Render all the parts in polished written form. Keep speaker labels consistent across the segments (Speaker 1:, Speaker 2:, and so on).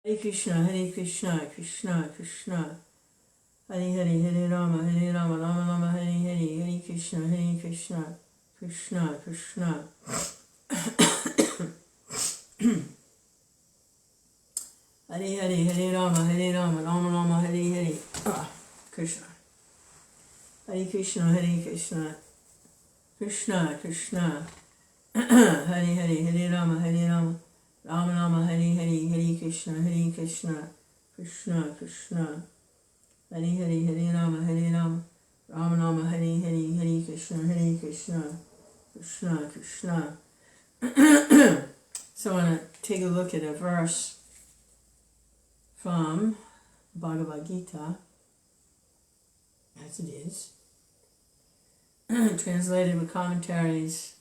Speaker 1: Hare Krishna, Krishna Krishna, Hare Hare, Hare Rama, Rama Rama, Hare Hare, Hare Krishna, Krishna Krishna. Hare Hare, Hare Rama, Rama Rama, Hare Hare. Krishna. Hare Krishna, Krishna Krishna. Hare Hare, Hare Rama, Rama Rama, Hare Hare, Hare Krishna, Krishna Krishna. Hare Hare, Hare Rama, Rama Rama, Hare Hare, Hare Krishna, Krishna Krishna. So I want to take a look at a verse from Bhagavad-Gita, as it is, translated with commentaries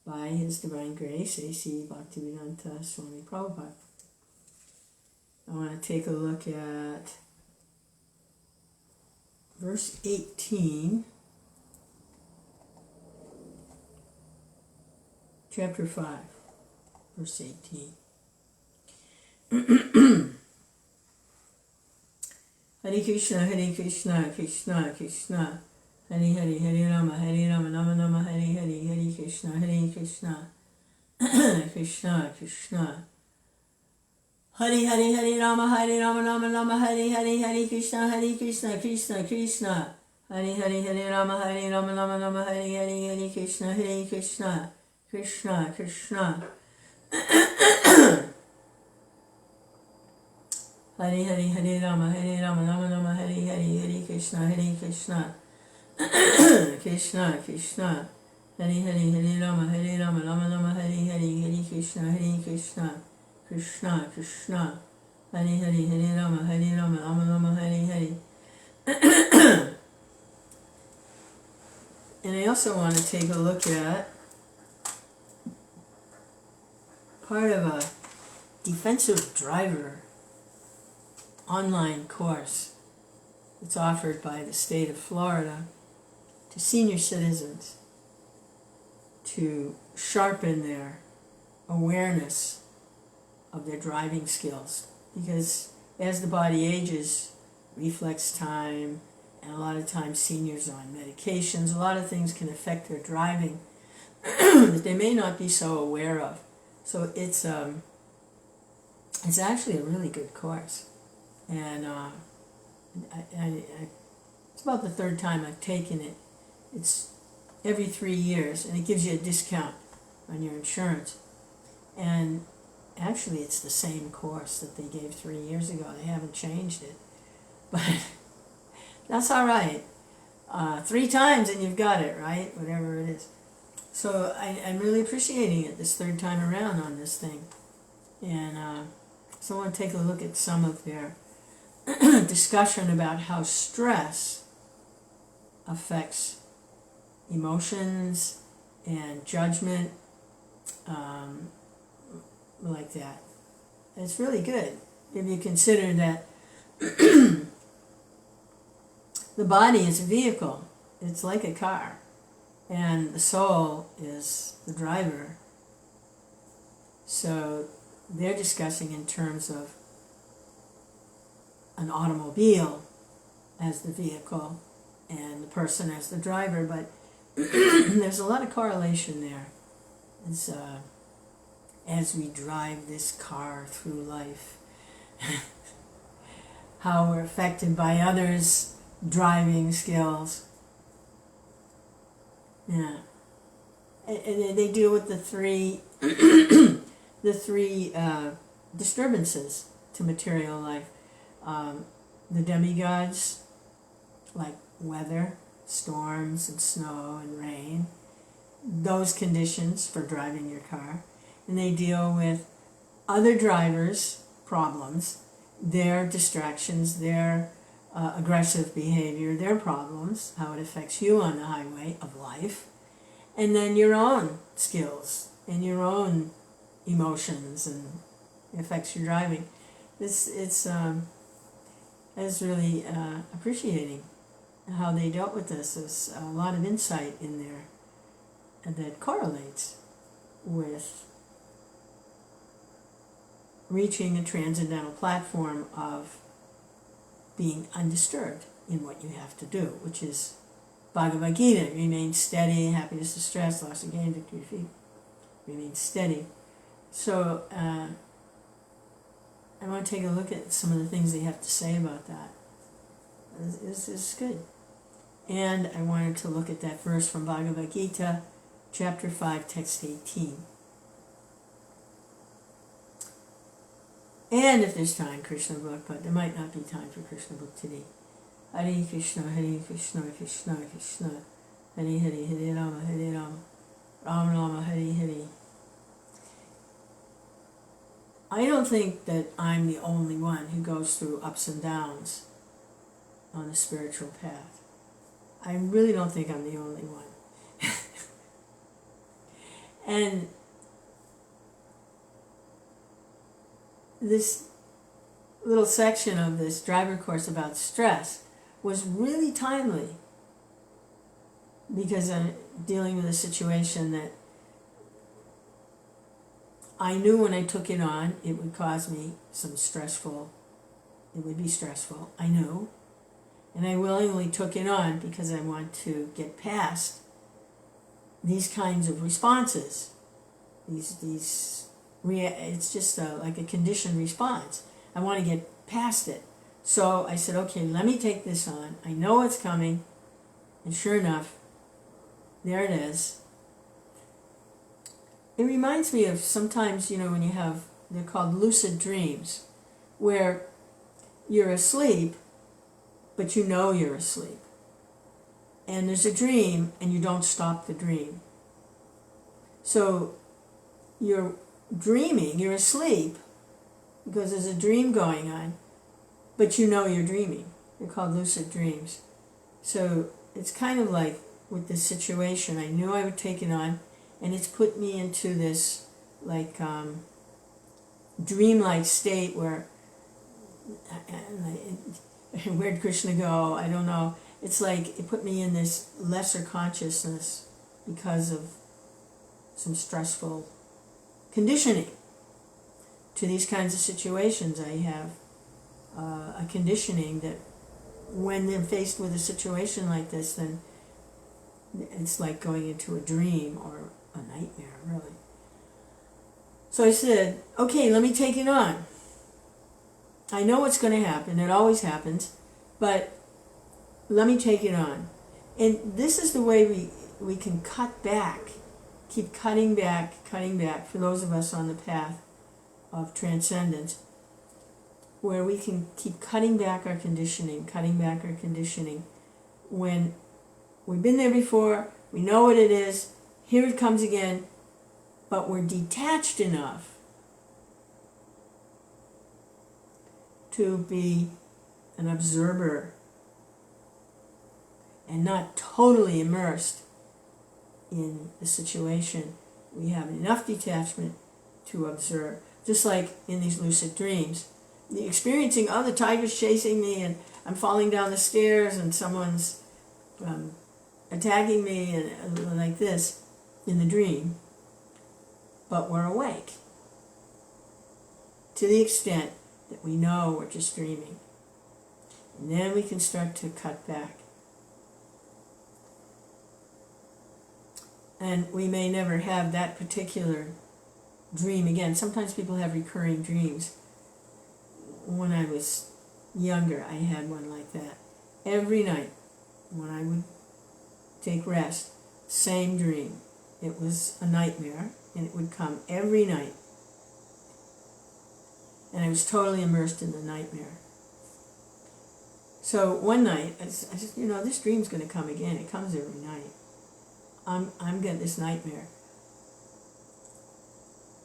Speaker 1: by His Divine Grace, A.C. Bhaktivedanta Swami Prabhupada. I want to take a look at verse 18, chapter 5, verse 18. Hare Krishna, Krishna Krishna, Hare Hare, Hare Rama, Rama Rama, Hare Hare, Hare Krishna, Krishna Krishna. Hare Hare, Hare Rama, Rama Rama, Hare Hare, Hare Krishna, Krishna Krishna. Hare Hare, Hare Rama, Rama Rama, Hare Hare, Hare Krishna, Krishna Krishna. Hare Hare, Hare Rama, Rama Rama, Hare Hare, Hare Krishna, Krishna Krishna. Hare Hare, Hare Rama, Rama Rama, Hare Hare, Hare Krishna, Krishna Krishna. Hare Hare, Hare Rama, Rama Rama, Hare Hare. And I also want to take a look at part of a defensive driver online course that's offered by the state of Florida to senior citizens to sharpen their awareness of their driving skills. Because as the body ages, reflex time, and a lot of times seniors on medications, a lot of things can affect their driving that they may not be so aware of. So it's actually a really good course. And it's about the third time I've taken it. It's every 3 years, and it gives you a discount on your insurance. And actually, it's the same course that they gave 3 years ago. They haven't changed it. But that's all right. 3 times and you've got it, right? Whatever it is. So I'm really appreciating it this third time around on this thing. And so I want to take a look at some of their discussion about how stress affects emotions and judgment, like that. And it's really good if you consider that the body is a vehicle. It's like a car, and the soul is the driver. So they're discussing in terms of an automobile as the vehicle and the person as the driver, but there's a lot of correlation there. It's, as we drive this car through life, how we're affected by others' driving skills. Yeah. And they deal with the three disturbances to material life. The demigods, like weather, storms and snow and rain, those conditions for driving your car. And they deal with other drivers' problems, their distractions, their aggressive behavior, their problems, how it affects you on the highway of life, and then your own skills and your own emotions, and it affects your driving. I was really appreciating how they dealt with this. There's a lot of insight in there that correlates with reaching a transcendental platform of being undisturbed in what you have to do, which is Bhagavad-Gita, remain steady, happiness, distress, loss and gain, victory, defeat, remain steady. So I want to take a look at some of the things they have to say about that. This is good. And I wanted to look at that verse from Bhagavad-Gita, chapter 5, text 18. And if there's time, Krishna book, but there might not be time for Krishna book today. Hare Krishna, Krishna Krishna, Hare Hare, Hare Rama, Rama Rama, Hare Hare. I don't think that I'm the only one who goes through ups and downs on the spiritual path. I really don't think I'm the only one. And this little section of this driver course about stress was really timely, because I'm dealing with a situation that I knew when I took it on it would cause me it would be stressful, I knew. And I willingly took it on because I want to get past these kinds of responses. It's just like a conditioned response. I want to get past it. So I said, okay, let me take this on. I know it's coming. And sure enough, there it is. It reminds me of sometimes, when you have, they're called lucid dreams, where you're asleep, but you know you're asleep. And there's a dream, and you don't stop the dream. So you're dreaming, you're asleep, because there's a dream going on, but you know you're dreaming. They're called lucid dreams. So it's kind of like with this situation, I knew I would take it on, and it's put me into this dreamlike state where, where'd Krishna go? I don't know. It's like it put me in this lesser consciousness because of some stressful conditioning to these kinds of situations. I have a conditioning that when they're faced with a situation like this, then it's like going into a dream or a nightmare, really. So I said, okay, let me take it on. I know what's going to happen. It always happens. But let me take it on. And this is the way we can cut back, keep cutting back, for those of us on the path of transcendence, where we can keep cutting back our conditioning, when we've been there before, we know what it is, here it comes again, but we're detached enough to be an observer and not totally immersed in the situation. We have enough detachment to observe. Just like in these lucid dreams, the experiencing, the tiger's chasing me and I'm falling down the stairs and someone's attacking me and like this in the dream. But we're awake to the extent that we know we're just dreaming. And then we can start to cut back. And we may never have that particular dream again. Sometimes people have recurring dreams. When I was younger, I had one like that. Every night, when I would take rest, same dream. It was a nightmare, and it would come every night. And I was totally immersed in the nightmare. So one night, I said, this dream's going to come again. It comes every night. I'm getting this nightmare.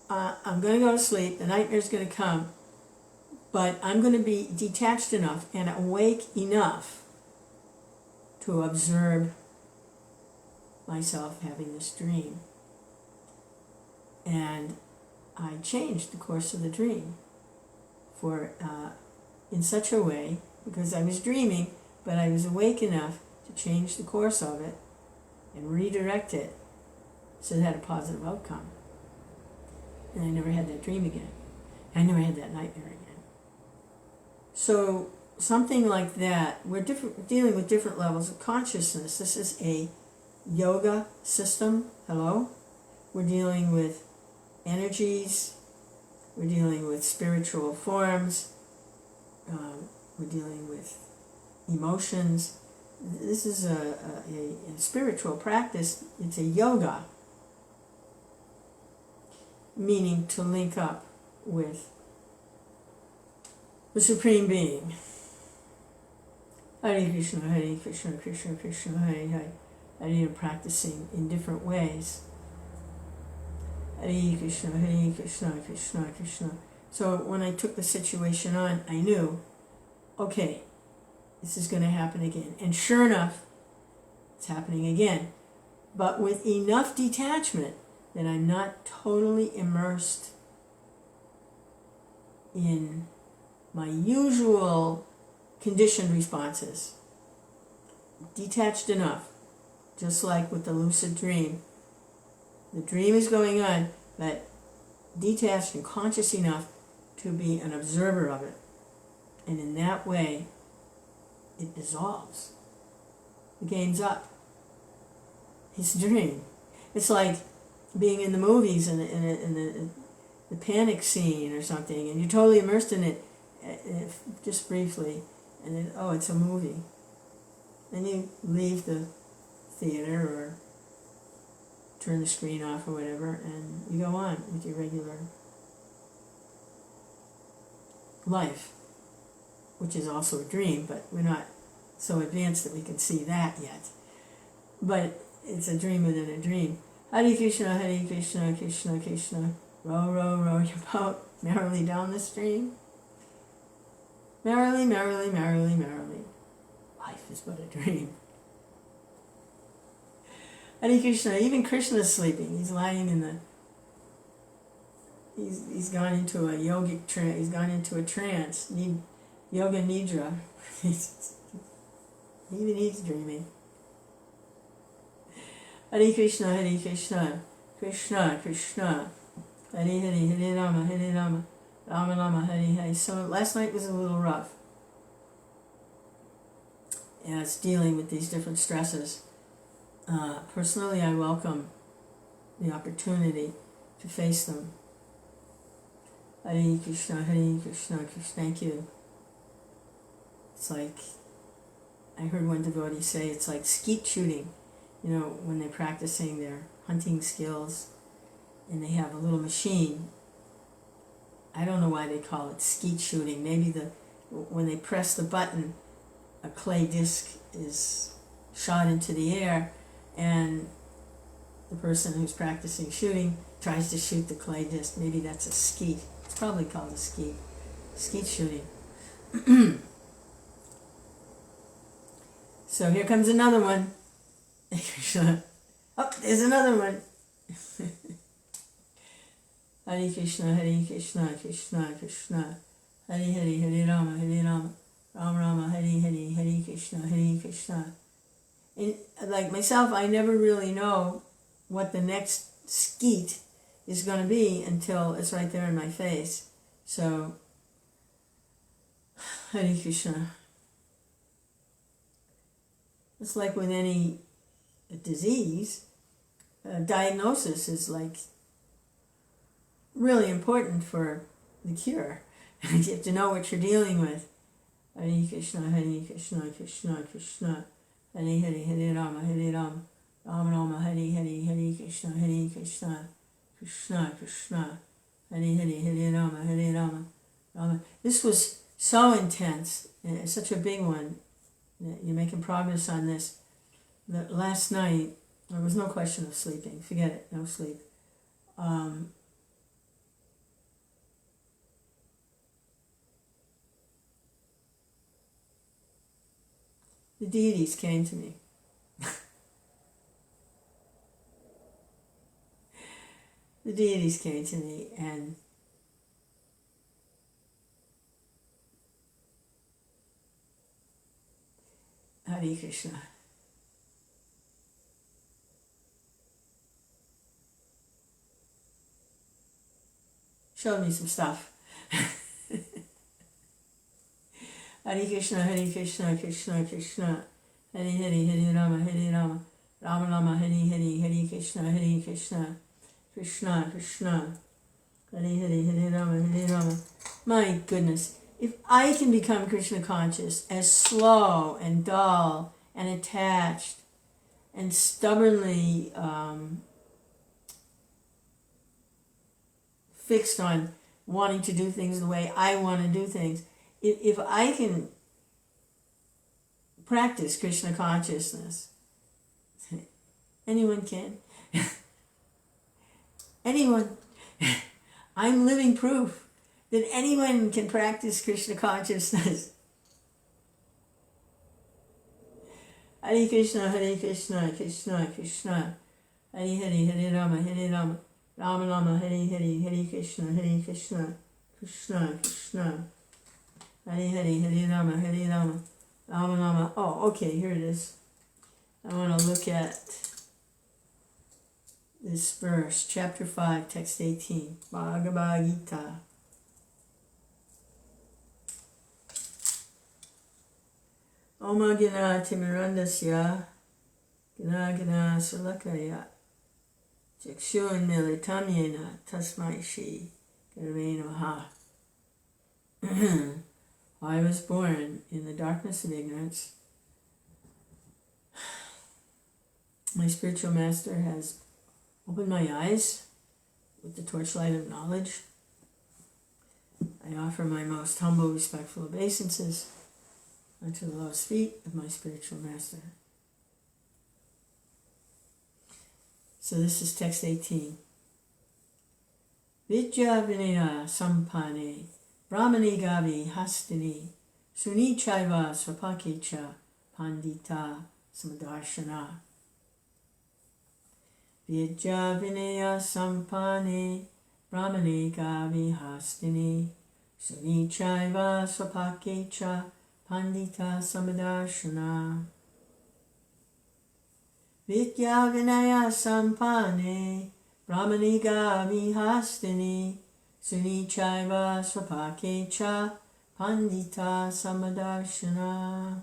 Speaker 1: I'm going to go to sleep. The nightmare's going to come. But I'm going to be detached enough and awake enough to observe myself having this dream. And I changed the course of the dream in such a way, because I was dreaming, but I was awake enough to change the course of it and redirect it so it had a positive outcome. And I never had that dream again. I never had that nightmare again. So something like that, we're dealing with different levels of consciousness. This is a yoga system. Hello? We're dealing with energies. We're dealing with spiritual forms. We're dealing with emotions. This is a spiritual practice. It's a yoga, meaning to link up with the Supreme Being. Hare Krishna, Krishna Krishna, Hare Hare. I am practicing in different ways. Hare Krishna, Krishna Krishna. So when I took the situation on, I knew, okay, this is going to happen again. And sure enough, it's happening again. But with enough detachment that I'm not totally immersed in my usual conditioned responses. Detached enough, just like with the lucid dream. The dream is going on, but detached and conscious enough to be an observer of it. And in that way, it dissolves. The game's up. It's a dream. It's like being in the movies in the panic scene or something, and you're totally immersed in it just briefly, and then, oh, it's a movie. Then you leave the theater or turn the screen off or whatever, and you go on with your regular life, which is also a dream, but we're not so advanced that we can see that yet. But it's a dream within a dream. Hare Krishna, Krishna Krishna. Row, row, row your boat merrily down the stream. Merrily, merrily, merrily, merrily. Life is but a dream. Hare Krishna, even Krishna is sleeping. He's lying in the... He's gone into a yogic trance. He's gone into a trance. Yoga Nidra. Even he's dreaming. Hare Krishna, Krishna Krishna. Hare Hare, Hare Rama, Rama Rama, Hare Hare. So last night was a little rough. And it's dealing with these different stresses. Personally, I welcome the opportunity to face them. Hare Krishna, Krishna. Thank you. It's like, I heard one devotee say, it's like skeet shooting. You know, when they're practicing their hunting skills and they have a little machine. I don't know why they call it skeet shooting. Maybe when they press the button, a clay disc is shot into the air, and the person who's practicing shooting tries to shoot the clay disc. Maybe that's a skeet. It's probably called a skeet. Skeet shooting. So here comes another one. Oh, there's another one. Hare Krishna, Krishna Krishna. Hare Hare, Hare Rama, Rama Rama, Hare Hare, Hare Krishna. And like myself, I never really know what the next skeet is going to be until it's right there in my face. So, Hare Krishna. It's like with any disease, diagnosis is like really important for the cure. You have to know what you're dealing with. Hare Krishna, Krishna Krishna. Hare Hare, Hare Rama, Rama Rama, Hare Hare, Hare Krishna, Krishna Krishna. Hare Hare, Hare Rama, Rama. This was so intense, and such a big one. You're making progress on this. That last night, there was no question of sleeping. Forget it, no sleep. The deities came to me. The deities came to me, and Hare Krishna. Showed me some stuff. Hare Krishna, Krishna Krishna, Hare Hare, Hare Rama, Rama Rama, Hare Hare, Hare Krishna, Krishna Krishna, Hare Hare, Hare Rama. My goodness, if I can become Krishna conscious as slow and dull and attached and stubbornly fixed on wanting to do things the way I want to do things, if I can practice Krishna consciousness, anyone can. Anyone. I'm living proof that anyone can practice Krishna consciousness. Hare Krishna, Krishna Krishna, Hare Hare, Hare Rama, Rama Rama, Hare Hare, Hare Krishna, Krishna Krishna, Hare Hare, Hare Rama, Rama Rama. Oh, okay, here it is. I want to look at this verse, chapter 5, text 18, Bhagavad-Gita. Oma gina timirandasya, gina sulakaya, jakshun militamyena tasmai shri garvenoha. I was born in the darkness of ignorance. My spiritual master has opened my eyes with the torchlight of knowledge. I offer my most humble, respectful obeisances unto the lowest feet of my spiritual master. So this is text 18. Vidya vinaya sampane brahmani gavi hastini suni chaiva swapakecha pandita samadarshana. Vidya vinaya sampane brahmani gavi hastini suni chaiva swapakecha pandita samadarshana. Vidya vinaya sampane brahmani gavi hastini suni chaiva swapakecha pandita samadarshana.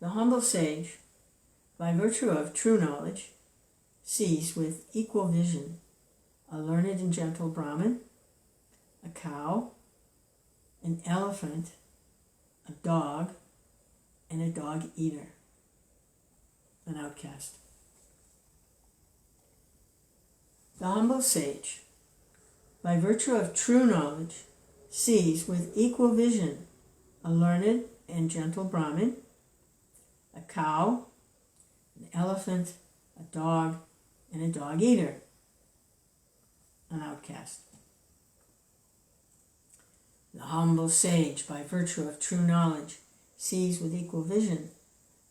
Speaker 1: The humble sage, by virtue of true knowledge, sees with equal vision a learned and gentle Brahmin, a cow, an elephant, a dog, and a dog eater, an outcast. The humble sage, by virtue of true knowledge, sees with equal vision a learned and gentle Brahmin, a cow, an elephant, a dog, and a dog eater, an outcast. The humble sage, by virtue of true knowledge, sees with equal vision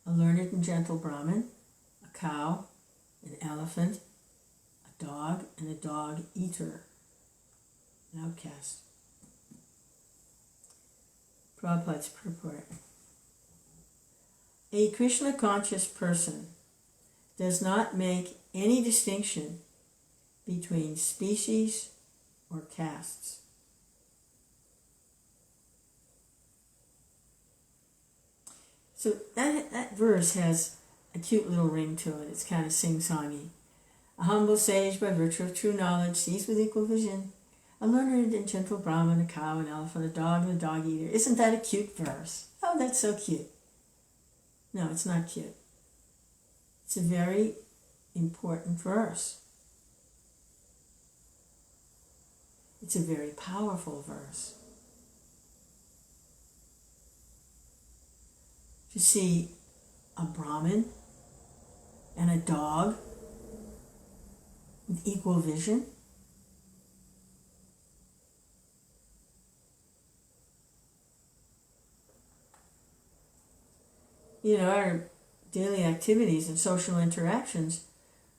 Speaker 1: a learned and gentle Brahmin, a cow, an elephant, a dog, and a dog eater, an outcast. Prabhupada's purport. A Krishna conscious person does not make any distinction between species or castes. So that verse has a cute little ring to it. It's kind of sing-songy. A humble sage, by virtue of true knowledge, sees with equal vision a learned and gentle Brahmin, a cow, an elephant, a dog, and a dog eater. Isn't that a cute verse? Oh, that's so cute. No, it's not cute. It's a very important verse. It's a very powerful verse. To see a Brahmin and a dog with equal vision. You know, our daily activities and social interactions,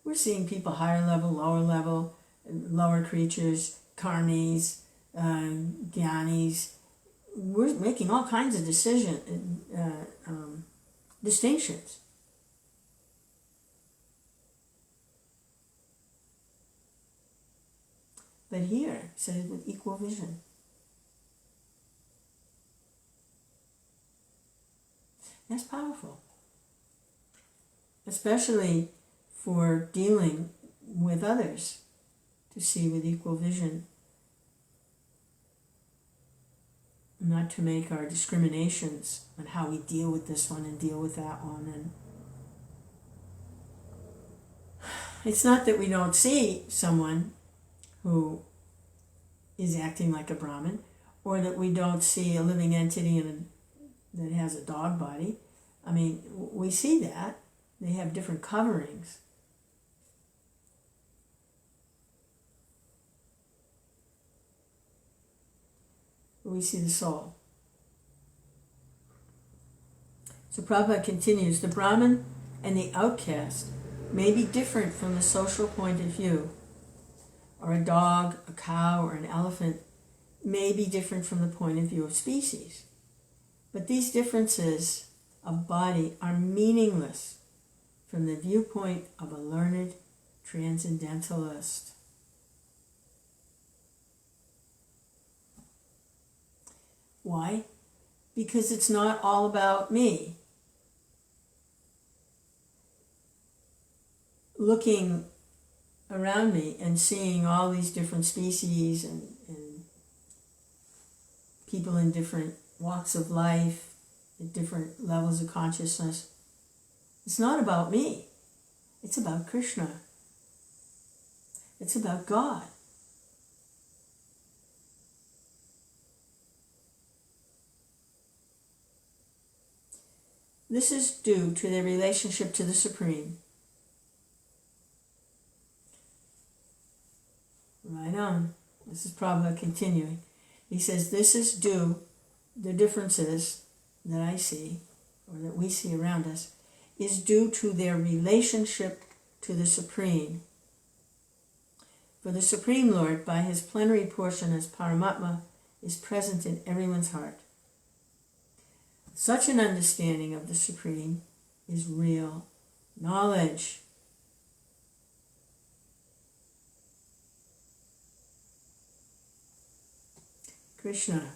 Speaker 1: we're seeing people higher level, lower creatures, karmis, gyanis. We're making all kinds of distinctions. But here, it says with equal vision. That's powerful. Especially for dealing with others, to see with equal vision. Not to make our discriminations on how we deal with this one and deal with that one. And it's not that we don't see someone who is acting like a Brahmin, or that we don't see a living entity that has a dog body. I mean, we see that. They have different coverings. We see the soul. So Prabhupada continues, the Brahmin and the outcast may be different from the social point of view, or a dog, a cow, or an elephant may be different from the point of view of species. But these differences of body are meaningless from the viewpoint of a learned transcendentalist. Why? Because it's not all about me. Looking around me and seeing all these different species and people in different walks of life, at different levels of consciousness, it's not about me. It's about Krishna. It's about God. This is due to their relationship to the Supreme. Right on. This is Prabhupada continuing. He says, this is due, the differences that I see, or that we see around us, is due to their relationship to the Supreme. For the Supreme Lord, by his plenary portion as Paramatma, is present in everyone's heart. Such an understanding of the Supreme is real knowledge. Krishna.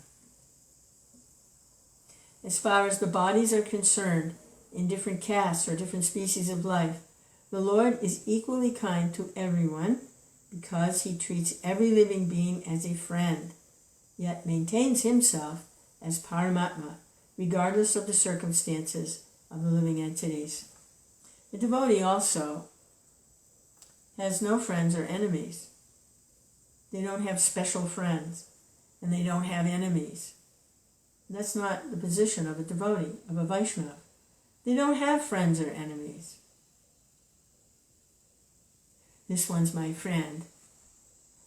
Speaker 1: As far as the bodies are concerned, in different castes or different species of life, the Lord is equally kind to everyone because he treats every living being as a friend, yet maintains himself as Paramatma, regardless of the circumstances of the living entities. The devotee also has no friends or enemies. They don't have special friends, and they don't have enemies. That's not the position of a devotee, of a Vaishnava. They don't have friends or enemies. This one's my friend.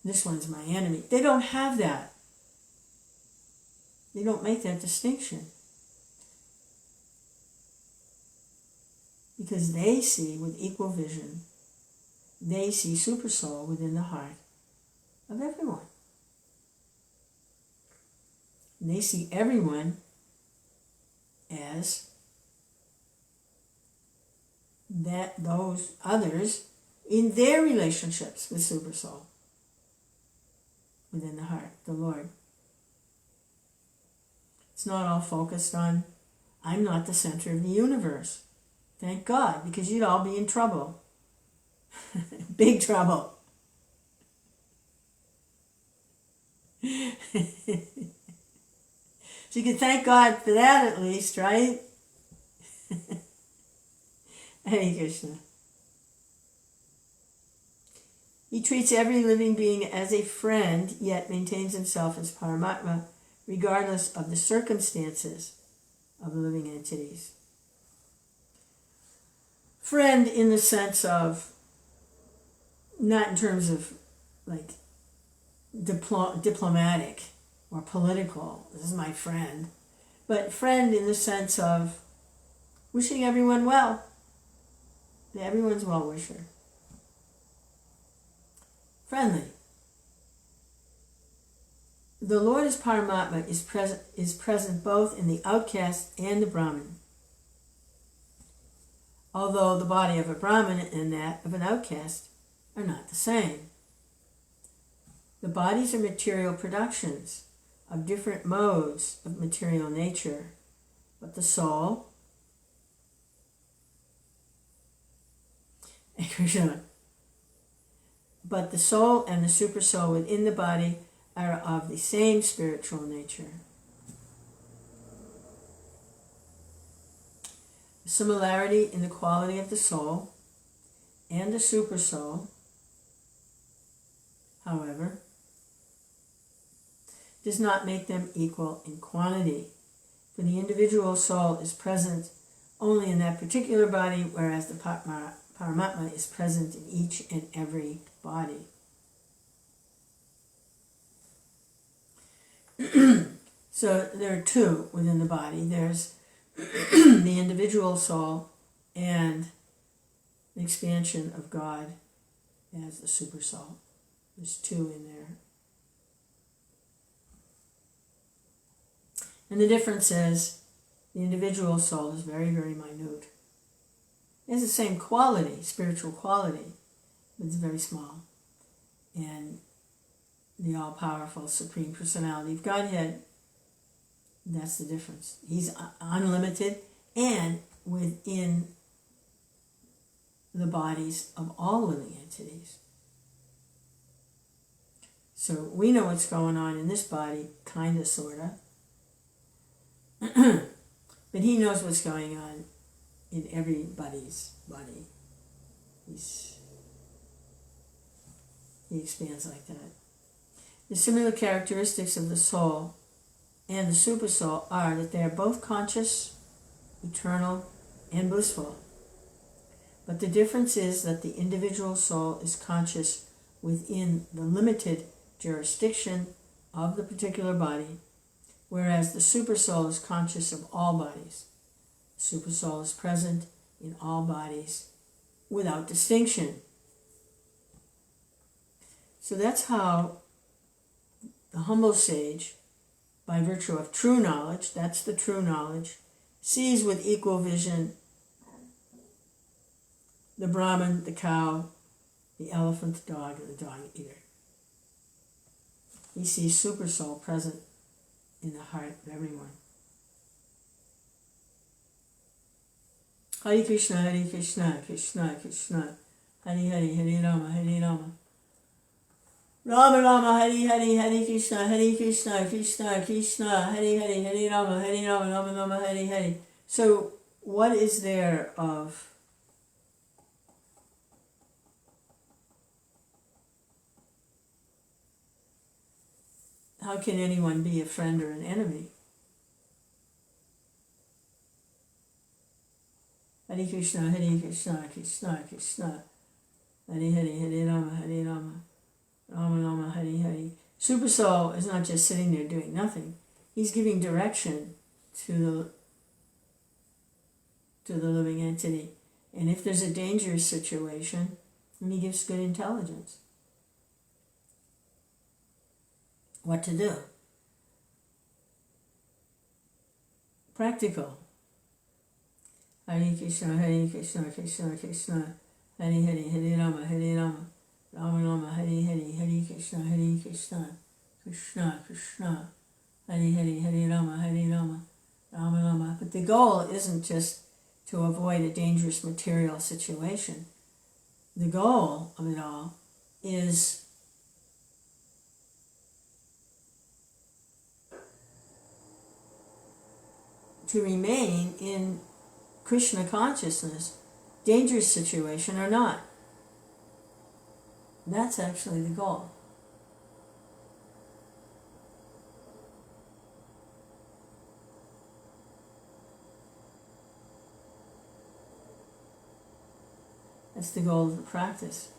Speaker 1: This one's my enemy. They don't have that. They don't make that distinction. Because they see with equal vision, they see Super Soul within the heart of everyone. And they see everyone as those others in their relationships with Super Soul within the heart, the Lord. It's not all focused on, I'm not the center of the universe. Thank God, because you'd all be in trouble. Big trouble. So you can thank God for that at least, right? Hare Krishna. He treats every living being as a friend, yet maintains himself as Paramatma, regardless of the circumstances of the living entities. Friend in the sense of, not in terms of like diplomatic or political, this is my friend, but friend in the sense of wishing everyone well. Everyone's well-wisher. Friendly. The Lord as Paramatma is present both in the outcast and the Brahmin, although the body of a Brahmin and that of an outcast are not the same. The bodies are material productions of different modes of material nature, but the soul, but the soul and the supersoul within the body are of the same spiritual nature. The similarity in the quality of the soul and the supersoul, however, does not make them equal in quantity, for the individual soul is present only in that particular body, whereas the Paramatma is present in each and every body. So there are two within the body. There's the individual soul and the expansion of God as the super soul. There's two in there. And the difference is the individual soul is very, very minute. It has the same quality, spiritual quality, but it's very small. And the all-powerful Supreme Personality of Godhead, that's the difference. He's unlimited and within the bodies of all living entities. So we know what's going on in this body, kind of, sort of. But he knows what's going on in everybody's body. He expands like that. The similar characteristics of the soul and the supersoul are that they are both conscious, eternal, and blissful. But the difference is that the individual soul is conscious within the limited jurisdiction of the particular body, whereas the supersoul is conscious of all bodies. The supersoul is present in all bodies without distinction. So that's how the humble sage, by virtue of true knowledge, that's the true knowledge, sees with equal vision the Brahman, the cow, the elephant, the dog, and the dog eater. He sees supersoul present in the heart of everyone. Hare Krishna, Hare Krishna, Krishna Krishna, Hare Hare, Hare Rama, Hare Rama. Rama Rama, Hare Hare, Hare Krishna, Krishna Krishna, Hare Hare, Hare Rama, Hare Rama, Rama Rama, Hare Hare. So what is there of how can anyone be a friend or an enemy? Hare Krishna, Krishna Krishna, Hare Hare, Hare Rama, Hare Rama, Rama Rama, Hare Hare. Supersoul is not just sitting there doing nothing. He's giving direction to the living entity. And if there's a dangerous situation, then he gives good intelligence. What to do? Practical. Hare Krishna, Krishna Krishna, Hare Hare, Hare Rama, Hare Rama, Rama Rama, Hare Hare, Hare Krishna, Krishna Krishna, Hare Hare, Hare Rama, Hare Rama, Rama Rama. But the goal isn't just to avoid a dangerous material situation. The goal of it all is to remain in Krishna consciousness, dangerous situation or not. That's actually the goal. That's the goal of the practice.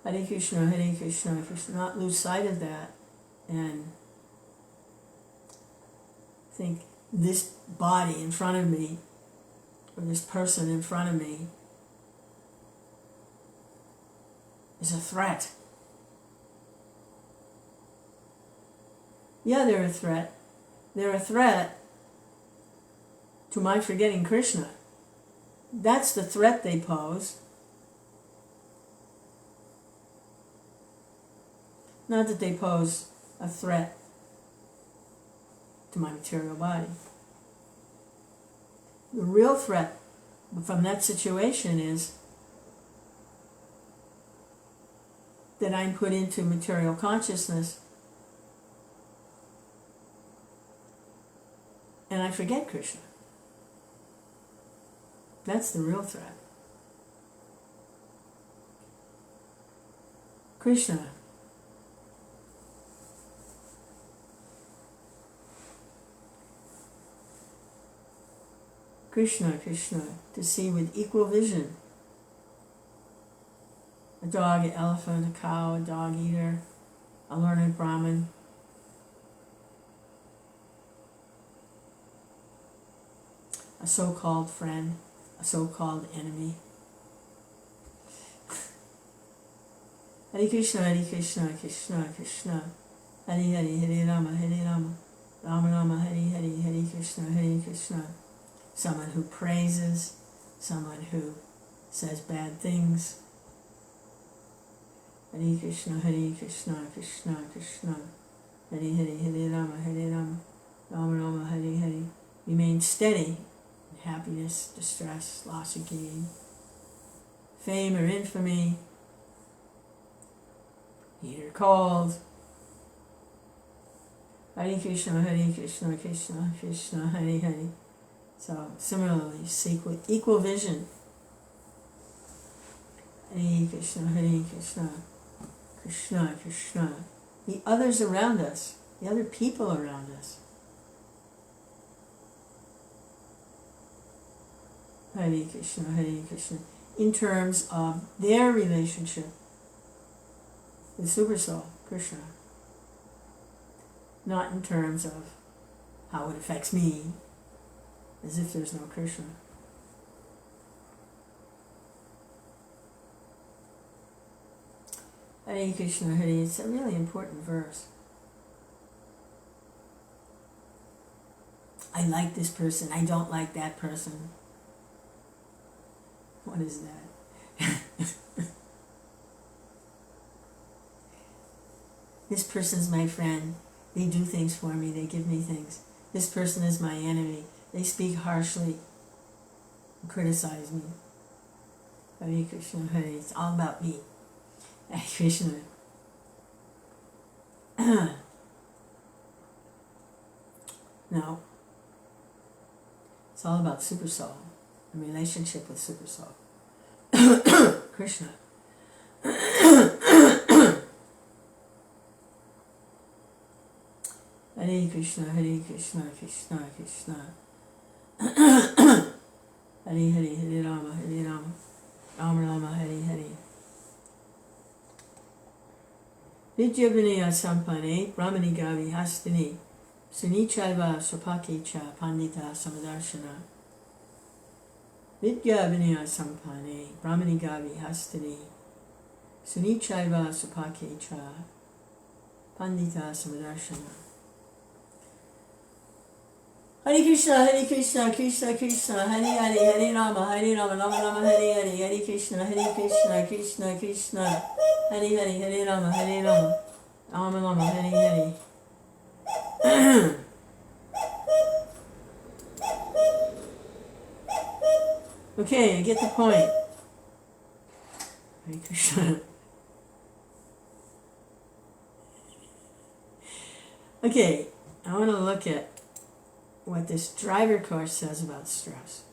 Speaker 1: Hare Krishna, Krishna, not lose sight of that and think this body in front of me or this person in front of me is a threat. Yeah, they're a threat. They're a threat to my forgetting Krishna. That's the threat they pose. Not that they pose a threat to my material body. The real threat from that situation is that I'm put into material consciousness and I forget Krishna. That's the real threat. Krishna. Krishna, Krishna, to see with equal vision. A dog, an elephant, a cow, a dog eater, a learned Brahmin. A so-called friend, a so-called enemy. Hare Krishna, Hare Krishna, Krishna Krishna, Hare Hare, Hare Rama, Hare Rama, Rama Rama, Hare Hare, Hare Krishna, Hare Krishna. Someone who praises, someone who says bad things. Hare Krishna, Hare Krishna, Krishna Krishna, Hare Hare, Hare Rama, Hare Rama, Rama Rama, Hare Hare. Remain steady in happiness, distress, loss or gain, fame or infamy, heat or cold. Hare Krishna, Hare Krishna, Krishna Krishna, Hare Hare. So similarly, seek with equal vision. Hare Krishna, Hare Krishna, Krishna Krishna. The others around us, the other people around us. Hare Krishna, Hare Krishna. In terms of their relationship with Supersoul, Krishna. Not in terms of how it affects me, as if there's no Krishna. Hare Krishna, Hare, it's a really important verse. I like this person, I don't like that person. What is that? This person's my friend. They do things for me, they give me things. This person is my enemy. They speak harshly and criticize me. Hare Krishna, Hare, it's all about me. Hare Krishna. No. It's all about Supersoul, the relationship with Supersoul. Krishna. Hare Krishna, Hare Krishna, Krishna Krishna. Hare Hare, Hare Rama, Hare Rama, Rama Rama, Hare Hare. Vidya Vinaya Sampane, Brahmani Gavi Hastini, Sunichaiva Sapakecha Pandita Samadarshana. Vidya Vinaya Sampane, Brahmani Gavi Hastini, Sunichaiva Sapakecha Pandita Samadarshana. Hare Krishna, Hare Krishna, Krishna Krishna, Hare Hare, Hare Rama, Rama Rama, Hare Hare, Hare Krishna, Krishna Krishna, Hare Hare, Hare Rama, Rama Rama, Hare Hare. Okay, I get the point. Hare Krishna. Okay, I want to look at what this driver course says about stress.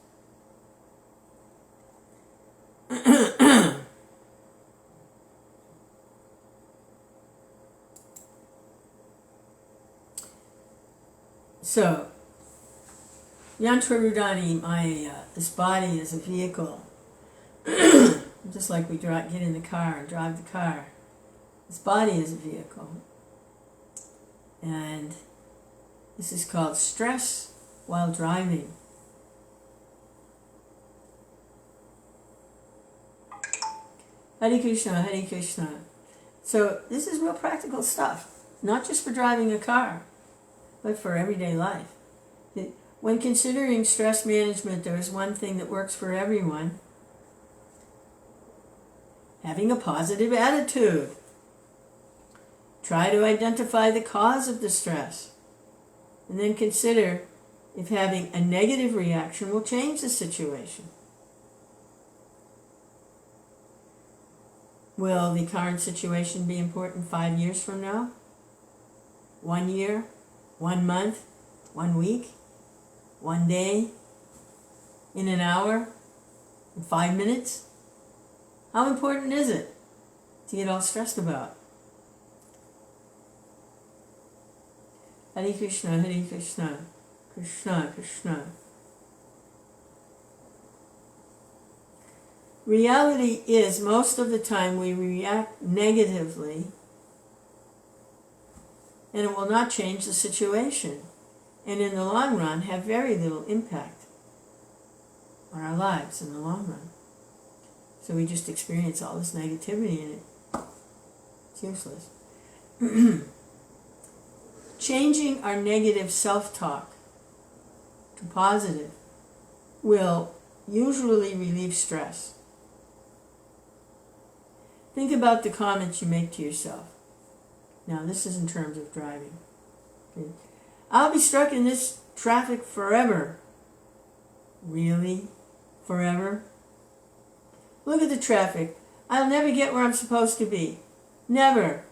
Speaker 1: So, Yantra Rudani, this body is a vehicle. Just like we get in the car and drive the car. This body is a vehicle. And this is called stress while driving. Hare Krishna, Hare Krishna. So this is real practical stuff. Not just for driving a car, but for everyday life. When considering stress management, there is one thing that works for everyone. Having a positive attitude. Try to identify the cause of the stress, and then consider if having a negative reaction will change the situation. Will the current situation be important 5 years from now? 1 year? 1 month? 1 week? 1 day? In an hour? In 5 minutes? How important is it to get all stressed about? Hare Krishna, Hare Krishna, Krishna Krishna. Reality is, most of the time we react negatively, and it will not change the situation, and in the long run have very little impact on our lives in the long run. So we just experience all this negativity and it's useless. Changing our negative self-talk to positive will usually relieve stress. Think about the comments you make to yourself. Now, this is in terms of driving. Okay. I'll be stuck in this traffic forever. Really? Forever? Look at the traffic. I'll never get where I'm supposed to be. Never.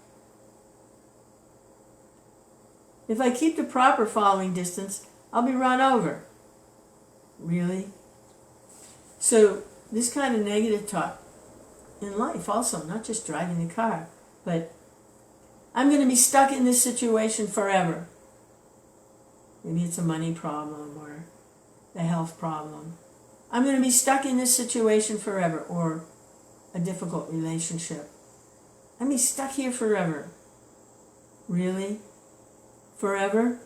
Speaker 1: If I keep the proper following distance, I'll be run over. Really? So, this kind of negative talk in life also, not just driving the car, but I'm going to be stuck in this situation forever. Maybe it's a money problem or a health problem. I'm going to be stuck in this situation forever, or a difficult relationship. I'm going to be stuck here forever. Really? Forever?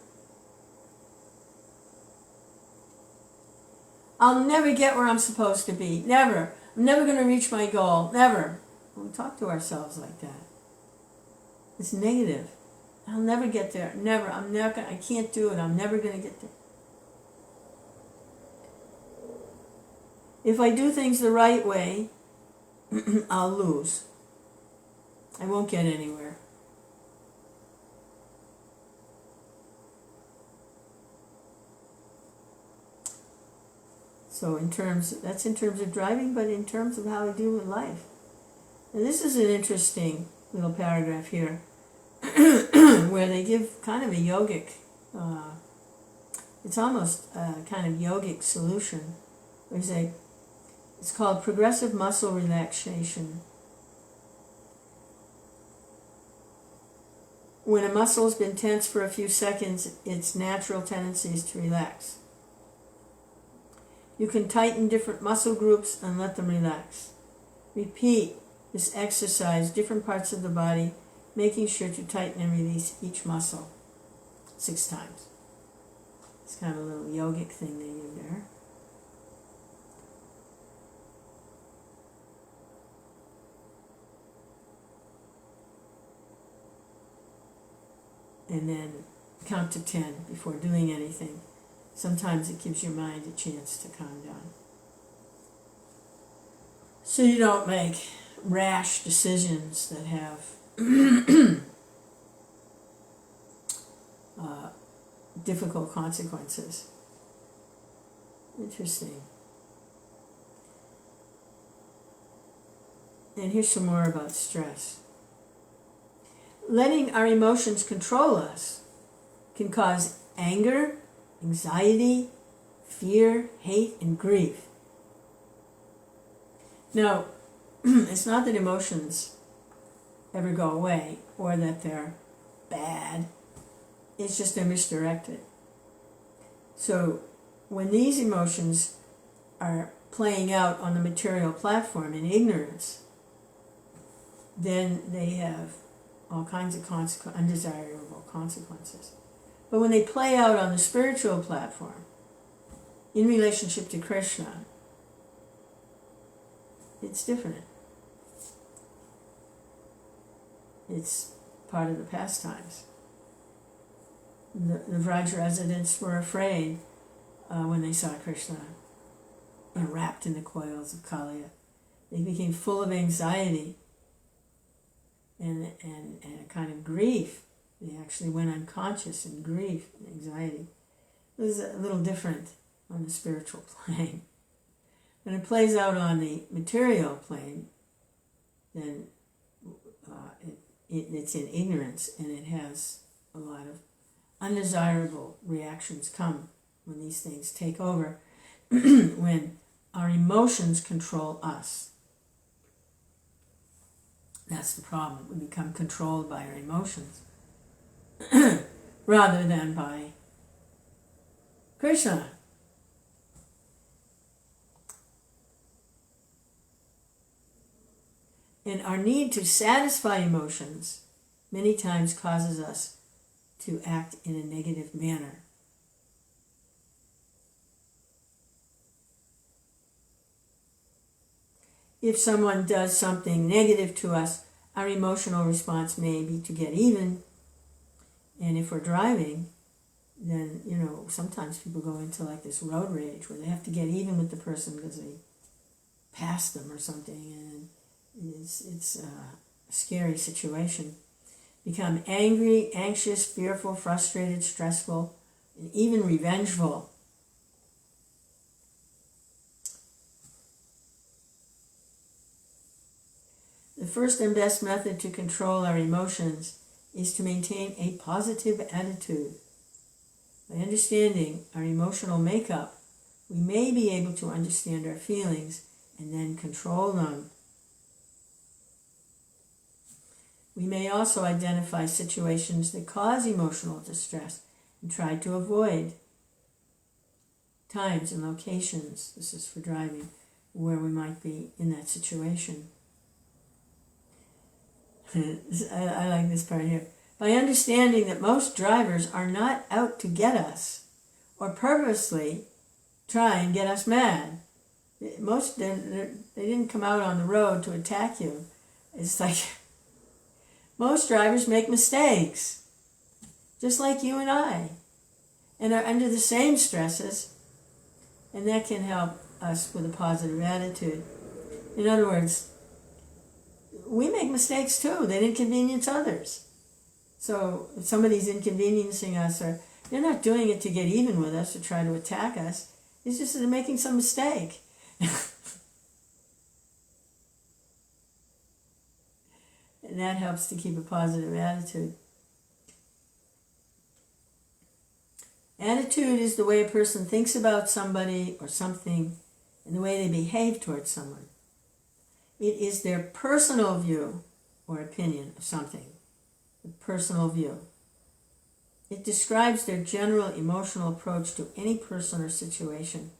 Speaker 1: I'll never get where I'm supposed to be. Never. I'm never going to reach my goal. Never. We talk to ourselves like that. It's negative. I'll never get there. Never. I can't do it. I'm never going to get there. If I do things the right way, I'll lose. I won't get anywhere. So that's in terms of driving, but in terms of how we deal with life. And this is an interesting little paragraph here where they give kind of a yogic, it's almost a kind of yogic solution. They say, it's called progressive muscle relaxation. When a muscle has been tense for a few seconds, its natural tendency is to relax. You can tighten different muscle groups and let them relax. Repeat this exercise, different parts of the body, making sure to tighten and release each muscle 6 times. It's kind of a little yogic thing they do there. And then count to 10 before doing anything. Sometimes it gives your mind a chance to calm down. So you don't make rash decisions that have difficult consequences. Interesting. And here's some more about stress. Letting our emotions control us can cause anger, anxiety, fear, hate, and grief. Now, it's not that emotions ever go away or that they're bad. It's just they're misdirected. So when these emotions are playing out on the material platform in ignorance, then they have all kinds of undesirable consequences. But when they play out on the spiritual platform, in relationship to Krishna, it's different. It's part of the pastimes. The Vraj residents were afraid when they saw Krishna wrapped in the coils of Kaliya. They became full of anxiety and a kind of grief. They actually went unconscious in grief and anxiety. It was a little different on the spiritual plane. When it plays out on the material plane, then it's in ignorance, and it has a lot of undesirable reactions come when these things take over, when our emotions control us. That's the problem. We become controlled by our emotions rather than by Krishna. And our need to satisfy emotions many times causes us to act in a negative manner. If someone does something negative to us, our emotional response may be to get even. And if we're driving, then, sometimes people go into like this road rage where they have to get even with the person because they passed them or something, and it's a scary situation. Become angry, anxious, fearful, frustrated, stressful, and even revengeful. The first and best method to control our emotions is to maintain a positive attitude. By understanding our emotional makeup, we may be able to understand our feelings and then control them. We may also identify situations that cause emotional distress and try to avoid times and locations, this is for driving, where we might be in that situation. I like this part here. By understanding that most drivers are not out to get us or purposely try and get us mad. They didn't come out on the road to attack you. It's like most drivers make mistakes, just like you and I, and are under the same stresses, and that can help us with a positive attitude. In other words, we make mistakes too that inconvenience others. So if somebody's inconveniencing us, or they're not doing it to get even with us or try to attack us, it's just that they're making some mistake. And that helps to keep a positive attitude. Attitude is the way a person thinks about somebody or something and the way they behave towards someone. It is their personal view or opinion of something, the personal view. It describes their general emotional approach to any person or situation.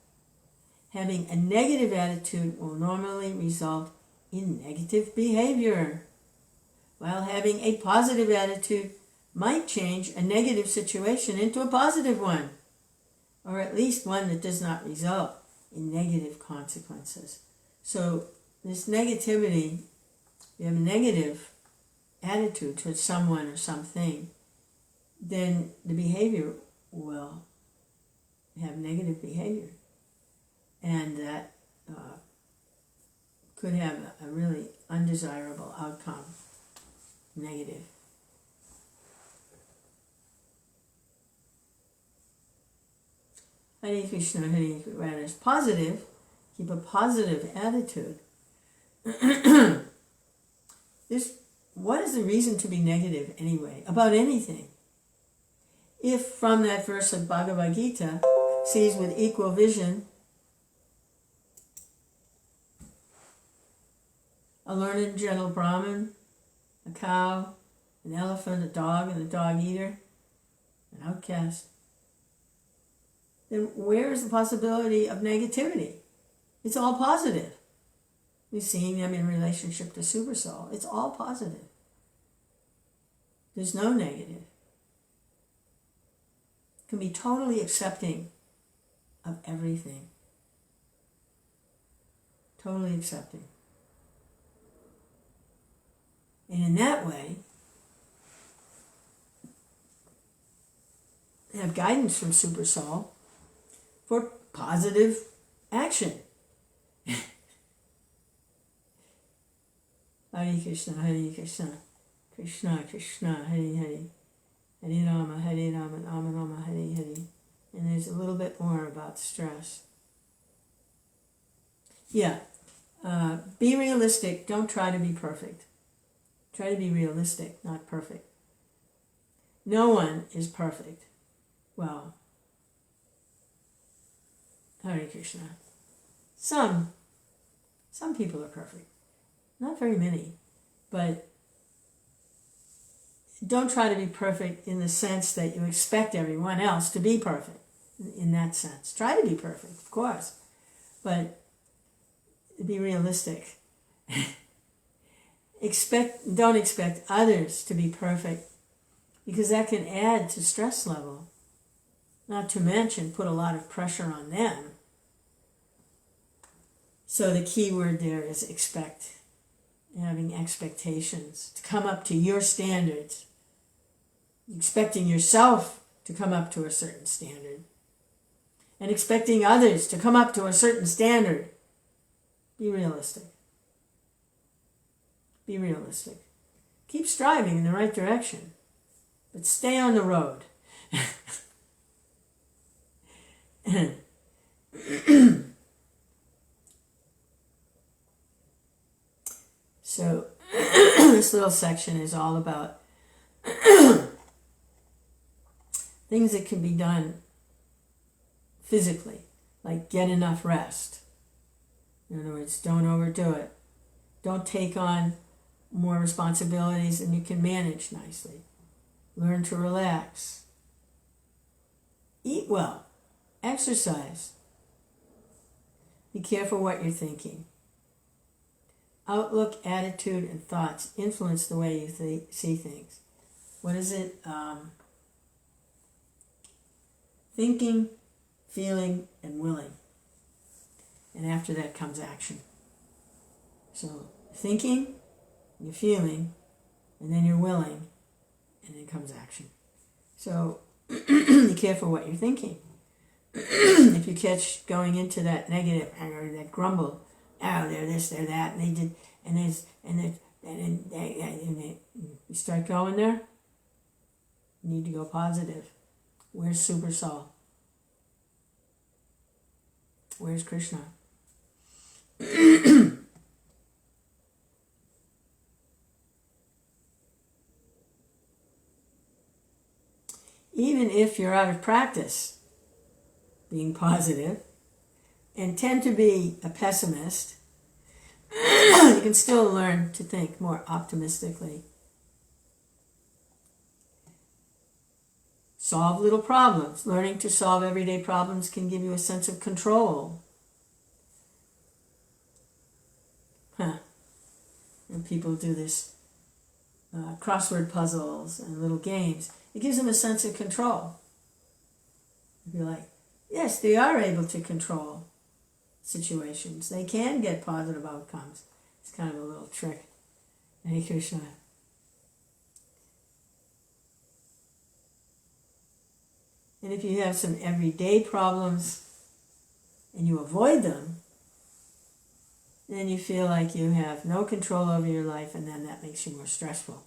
Speaker 1: Having a negative attitude will normally result in negative behavior, while having a positive attitude might change a negative situation into a positive one, or at least one that does not result in negative consequences. So this negativity, you have a negative attitude towards someone or something, then the behavior will have negative behavior. And that could have a really undesirable outcome, negative. Hare Krishna, Hare Krishna. Whereas positive, keep a positive attitude. What is the reason to be negative anyway, about anything? If from that verse of Bhagavad-Gita, sees with equal vision a learned and gentle Brahmin, a cow, an elephant, a dog, and a dog-eater, an outcast, then where is the possibility of negativity? It's all positive. We're seeing them in relationship to Supersoul. It's all positive. There's no negative. It can be totally accepting of everything. Totally accepting. And in that way, have guidance from Supersoul for positive action. Hare Krishna, Hare Krishna. Krishna Krishna, Hare Hare, Hare Rama, Rama Rama, Hare Hare. And there's a little bit more about stress. Yeah, be realistic. Don't try to be perfect. Try to be realistic, not perfect. No one is perfect. Well, Hare Krishna. Some people are perfect. Not very many. But don't try to be perfect in the sense that you expect everyone else to be perfect. In that sense. Try to be perfect, of course. But be realistic. Don't expect others to be perfect, because that can add to stress level. Not to mention put a lot of pressure on them. So the key word there is expect. Having expectations to come up to your standards. Expecting yourself to come up to a certain standard. And expecting others to come up to a certain standard. Be realistic. Be realistic. Keep striving in the right direction, but stay on the road. So this little section is all about things that can be done physically, like get enough rest. In other words, don't overdo it. Don't take on more responsibilities than you can manage nicely. Learn to relax. Eat well. Exercise. Be careful what you're thinking. Outlook, attitude, and thoughts influence the way you see things. What is it? Thinking, feeling, and willing. And after that comes action. So thinking, you're feeling, and then you're willing, and then comes action. So be careful what you're thinking. If you catch going into that negative or that grumble, oh, they're this, they're that, and they did, and there's, and you start going there, you need to go positive. Where's Super Soul? Where's Krishna? Even if you're out of practice being positive and tend to be a pessimist, you can still learn to think more optimistically. Solve little problems. Learning to solve everyday problems can give you a sense of control. And people do this crossword puzzles and little games. It gives them a sense of control. You're like, yes, they are able to control situations. They can get positive outcomes. It's kind of a little trick. Hare Krishna. And if you have some everyday problems and you avoid them, then you feel like you have no control over your life, and then that makes you more stressful.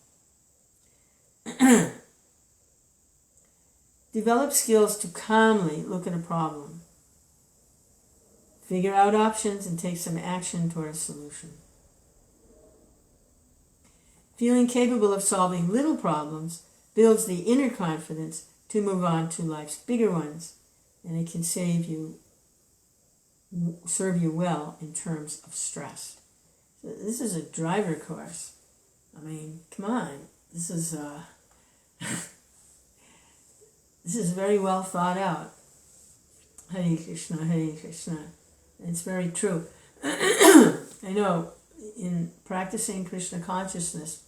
Speaker 1: Develop skills to calmly look at a problem. Figure out options and take some action toward a solution. Feeling capable of solving little problems builds the inner confidence to move on to life's bigger ones, and it can serve you well in terms of stress. So this is a driver course. I mean, come on. This is this is very well thought out. Hare Krishna, Hare Krishna. It's very true. I know in practicing Krishna consciousness,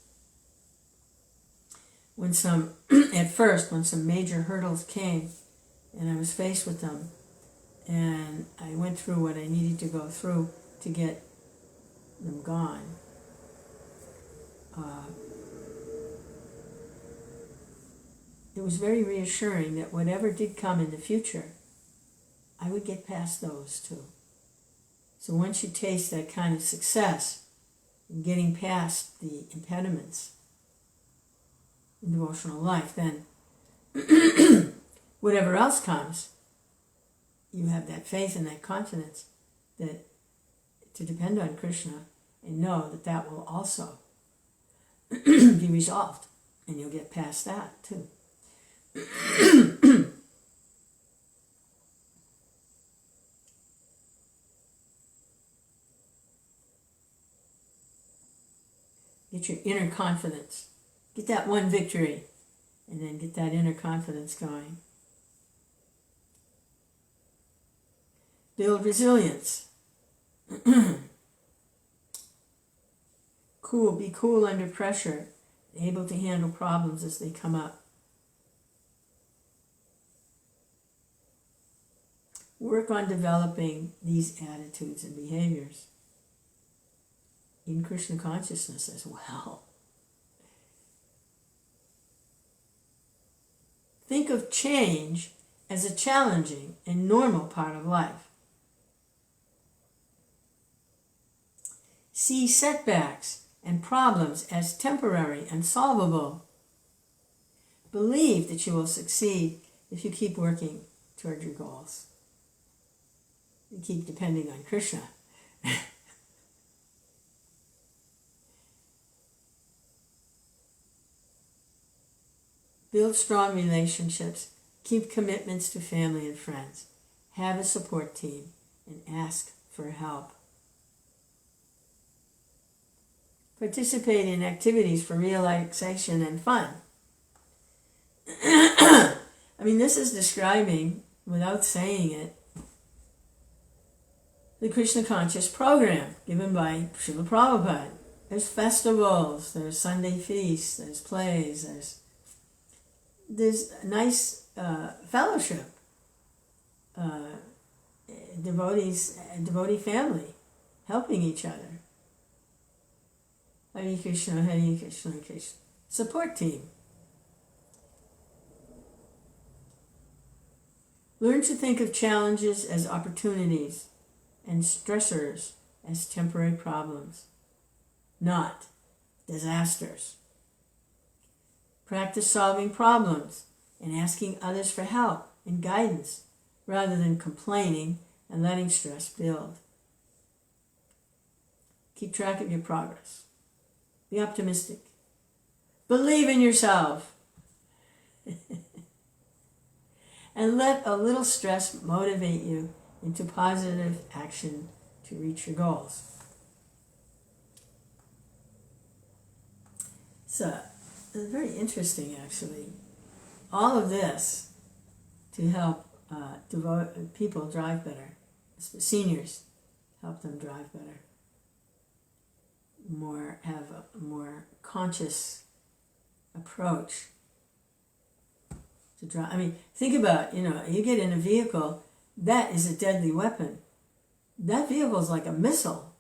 Speaker 1: when some major hurdles came and I was faced with them, and I went through what I needed to go through to get them gone, it was very reassuring that whatever did come in the future, I would get past those too. So once you taste that kind of success in getting past the impediments, in devotional life, then whatever else comes, you have that faith and that confidence that to depend on Krishna and know that that will also be resolved, and you'll get past that too. Get your inner confidence. Get that one victory, and then get that inner confidence going. Build resilience. Be cool under pressure, able to handle problems as they come up. Work on developing these attitudes and behaviors in Krishna consciousness as well. Think of change as a challenging and normal part of life. See setbacks and problems as temporary and solvable. Believe that you will succeed if you keep working toward your goals. You keep depending on Krishna. Build strong relationships. Keep commitments to family and friends. Have a support team and ask for help. Participate in activities for relaxation and fun. I mean, this is describing, without saying it, the Krishna Conscious program given by Srila Prabhupada. There's festivals, there's Sunday feasts, there's plays, there's a nice fellowship, devotee family, helping each other. Hare Krishna, Hare Krishna, Krishna. Support team. Learn to think of challenges as opportunities and stressors as temporary problems, not disasters. Practice solving problems and asking others for help and guidance rather than complaining and letting stress build. Keep track of your progress. Be optimistic. Believe in yourself. And let a little stress motivate you into positive action to reach your goals. So, it's very interesting, actually. All of this to help people drive better. Seniors, help them drive better. Have a more conscious approach to drive. I mean, think about, you get in a vehicle, that is a deadly weapon. That vehicle is like a missile.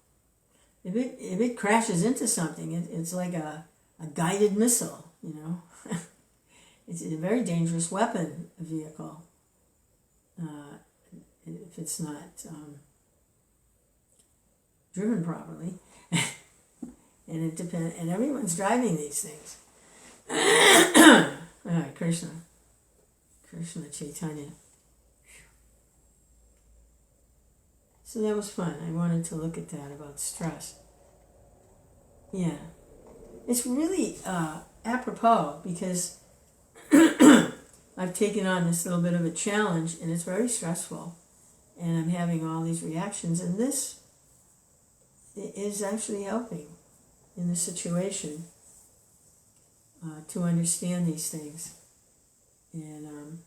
Speaker 1: If it crashes into something, it's like a guided missile, It's a very dangerous weapon, a vehicle, if it's not driven properly. And it depends, and everyone's driving these things. All right, Krishna Chaitanya. So that was fun. I wanted to look at that about stress. Yeah. It's really apropos because I've taken on this little bit of a challenge and it's very stressful. And I'm having all these reactions, and this is actually helping in the situation to understand these things and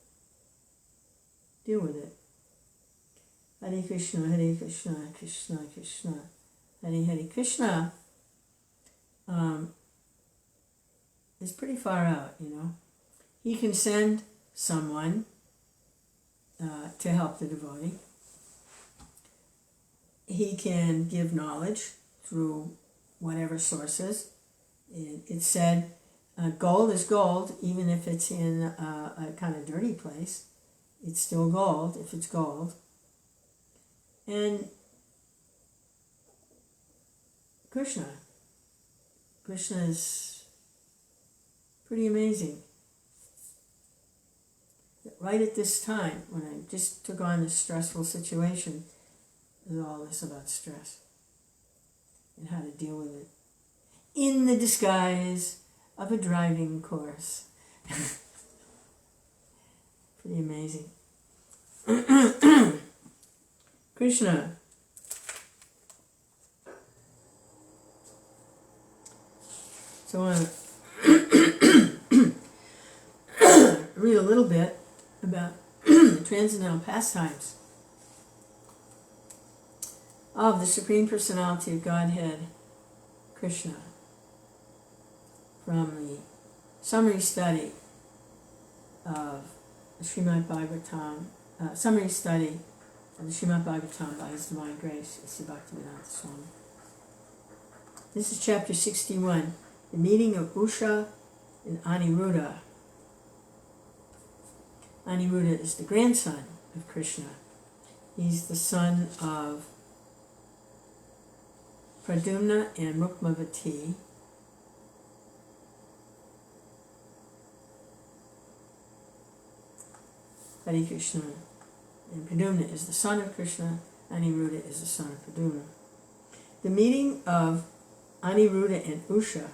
Speaker 1: deal with it. Hare Krishna, Hare Krishna, Krishna Krishna, Hare Hare. Krishna is pretty far out, He can send someone to help the devotee. He can give knowledge through whatever sources. It said, gold is gold, even if it's in a kind of dirty place. It's still gold if it's gold. And Krishna is Pretty amazing. Right at this time, when I just took on this stressful situation, there's all this about stress and how to deal with it in the disguise of a driving course. Pretty amazing. Krishna. So I want to read a little bit about the transcendental pastimes of the Supreme Personality of Godhead, Krishna, from the summary study of the Srimad Bhagavatam, summary study of the Srimad Bhagavatam by His Divine Grace, S.C. Bhaktivedanta Swami. This is chapter 61, the meeting of Usha and Aniruddha. Aniruddha is the grandson of Krishna. He's the son of Pradyumna and Rukmavati. Hare Krishna. And Pradyumna is the son of Krishna. Aniruddha is the son of Pradyumna. The meeting of Aniruddha and Usha,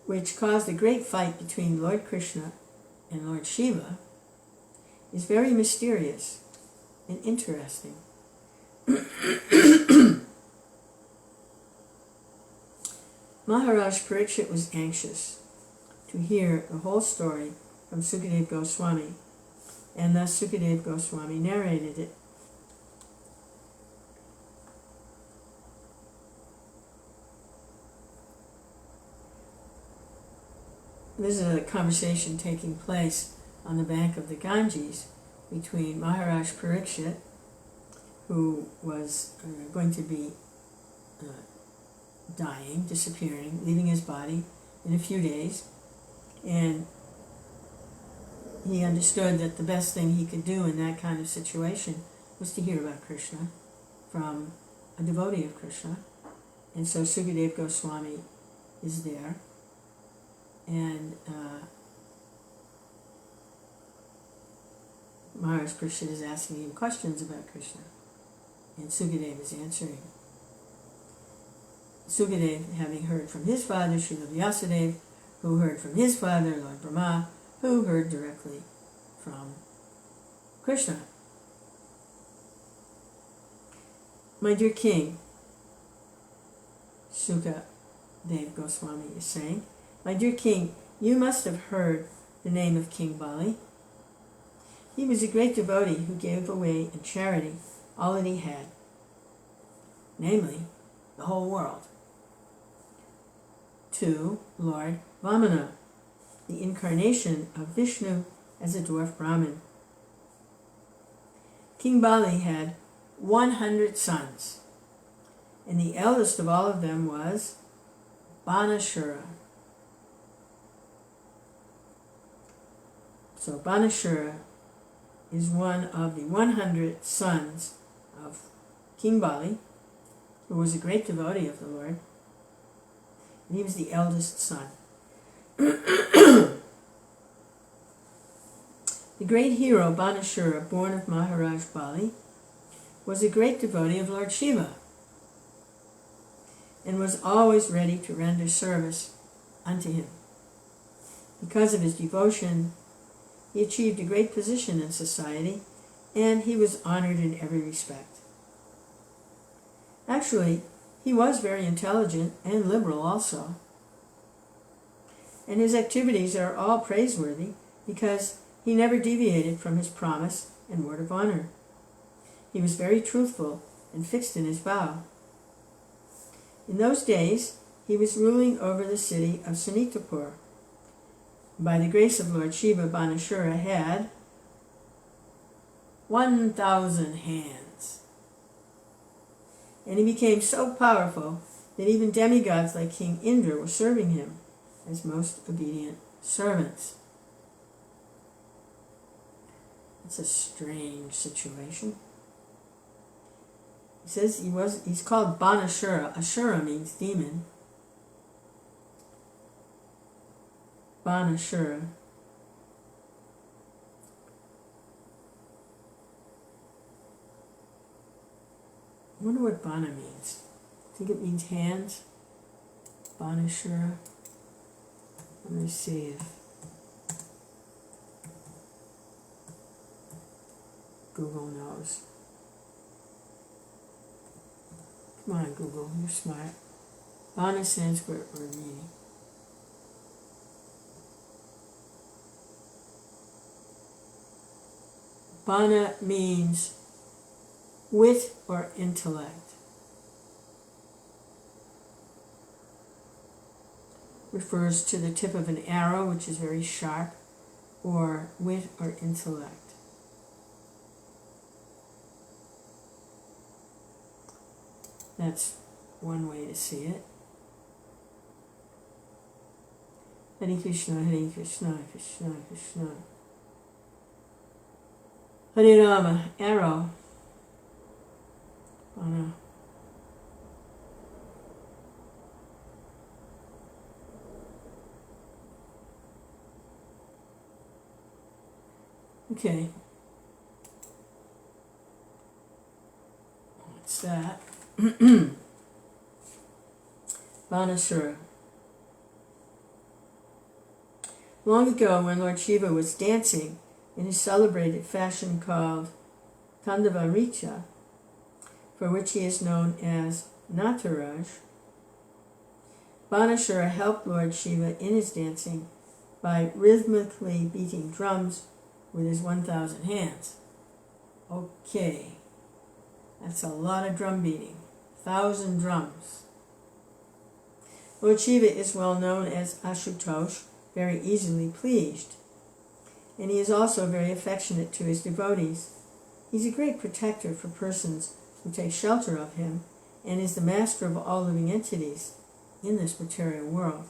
Speaker 1: which caused a great fight between Lord Krishna and Lord Shiva, is very mysterious and interesting. Maharaj Parikshit was anxious to hear the whole story from Sukadeva Goswami, and thus Sukadeva Goswami narrated it. This is a conversation taking place on the bank of the Ganges between Maharaj Parikshit, who was going to be dying, disappearing, leaving his body in a few days, and he understood that the best thing he could do in that kind of situation was to hear about Krishna from a devotee of Krishna. And so Sukadeva Goswami is there, and Maharaj Parikshit is asking him questions about Krishna, and Sukadeva is answering. Sukadeva, having heard from his father, Srila Vyasadeva, who heard from his father, Lord Brahma, who heard directly from Krishna. My dear king, Sukadeva Goswami is saying, my dear king, you must have heard the name of King Bali. He was a great devotee who gave away in charity all that he had, namely, the whole world, to Lord Vamana, the incarnation of Vishnu as a dwarf Brahmin. King Bali had 100 sons, and the eldest of all of them was Banashura. So Banashura is one of the 100 sons of King Bali, who was a great devotee of the Lord, and he was the eldest son. The great hero Banashura, born of Maharaj Bali, was a great devotee of Lord Shiva, and was always ready to render service unto him. Because of his devotion, he achieved a great position in society, and he was honored in every respect. Actually, he was very intelligent and liberal also. And his activities are all praiseworthy because he never deviated from his promise and word of honor. He was very truthful and fixed in his vow. In those days, he was ruling over the city of Sanitapur. By the grace of Lord Shiva, Banashura had 1,000 hands. And he became so powerful that even demigods like King Indra were serving him as most obedient servants. It's a strange situation. He says he's called Banashura. Ashura means demon. Banashura. I wonder what Bana means. I think it means hands. Banashura. Let me see if Google knows. Come on, Google, you're smart. Bana Sanskrit word meaning. Bana means wit or intellect. Refers to the tip of an arrow, which is very sharp, or wit or intellect. That's one way to see it. Hare Krishna, Hare Krishna, Krishna Krishna. Hare Rama, arrow. Bana. Okay. What's that? Banashura. Long ago, when Lord Shiva was dancing in his celebrated fashion called Tandava Richa, for which he is known as Nataraj, Banashura helped Lord Shiva in his dancing by rhythmically beating drums with his 1,000 hands. Okay, that's a lot of drum beating. 1,000 drums. Lord Shiva is well known as Ashutosh, very easily pleased. And he is also very affectionate to his devotees. He's a great protector for persons who take shelter of him, and is the master of all living entities in this material world.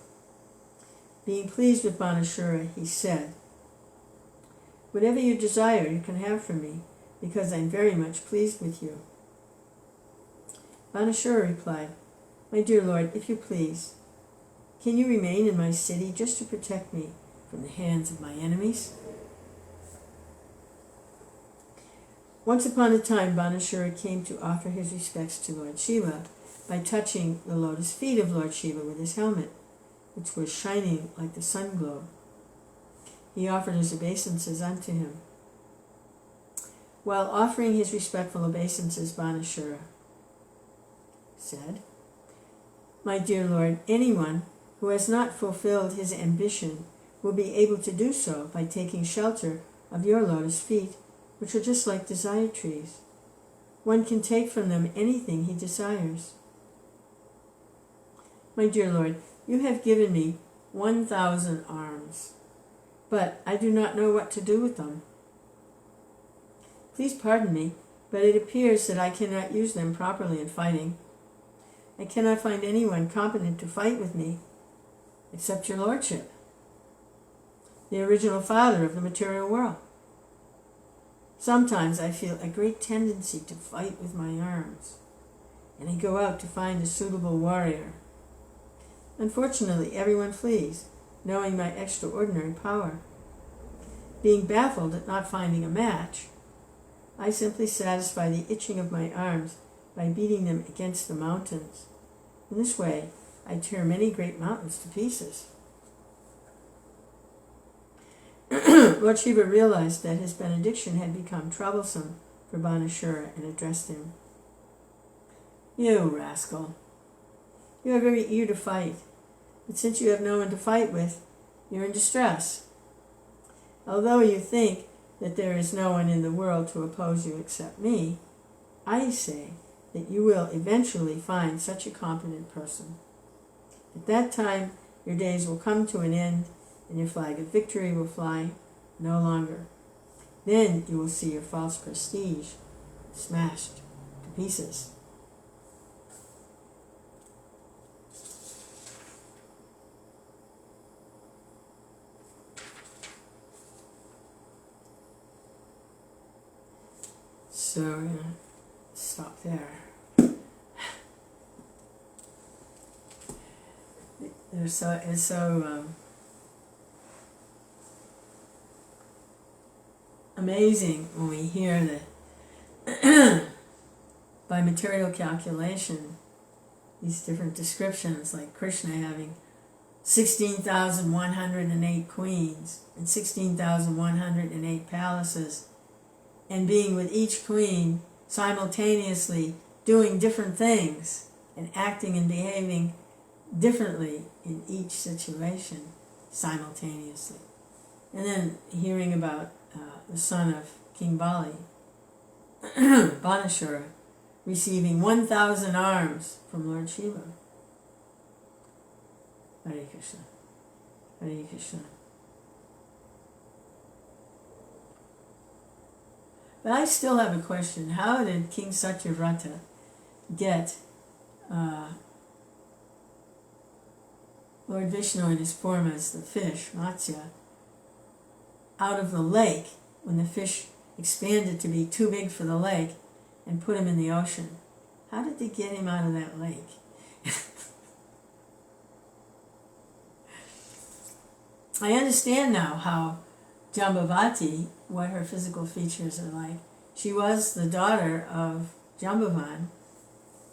Speaker 1: Being pleased with Banashura, he said, "Whatever you desire you can have from me, because I'm very much pleased with you." Banashura replied, "My dear Lord, if you please, can you remain in my city just to protect me from the hands of my enemies?" Once upon a time, Banashura came to offer his respects to Lord Shiva by touching the lotus feet of Lord Shiva with his helmet, which was shining like the sun globe. He offered his obeisances unto him. While offering his respectful obeisances, Banashura said, "My dear Lord, anyone who has not fulfilled his ambition will be able to do so by taking shelter of your lotus feet, which are just like desire trees. One can take from them anything he desires. My dear Lord, you have given me 1,000 arms, but I do not know what to do with them. Please pardon me, but it appears that I cannot use them properly in fighting. I cannot find anyone competent to fight with me, except your Lordship, the original father of the material world. Sometimes I feel a great tendency to fight with my arms, and I go out to find a suitable warrior. Unfortunately, everyone flees, knowing my extraordinary power. Being baffled at not finding a match, I simply satisfy the itching of my arms by beating them against the mountains. In this way, I tear many great mountains to pieces." Lord Shiva realized that his benediction had become troublesome for Banashura and addressed him. "You rascal, you are very eager to fight, but since you have no one to fight with, you're in distress. Although you think that there is no one in the world to oppose you except me, I say that you will eventually find such a competent person. At that time, your days will come to an end, and your flag of victory will fly no longer. Then you will see your false prestige smashed to pieces." So we're going to stop there. It's so amazing when we hear that by material calculation, these different descriptions, like Krishna having 16,108 queens and 16,108 palaces, and being with each queen simultaneously doing different things and acting and behaving differently in each situation simultaneously. And then hearing about the son of King Bali, Banashura, receiving 1,000 arms from Lord Shiva. Hare Krishna. Hare Krishna. But I still have a question. How did King Satyavrata get Lord Vishnu in his form as the fish, Matsya, out of the lake when the fish expanded to be too big for the lake and put him in the ocean? How did they get him out of that lake? I understand now how Jambavati, what her physical features are like. She was the daughter of Jambavan,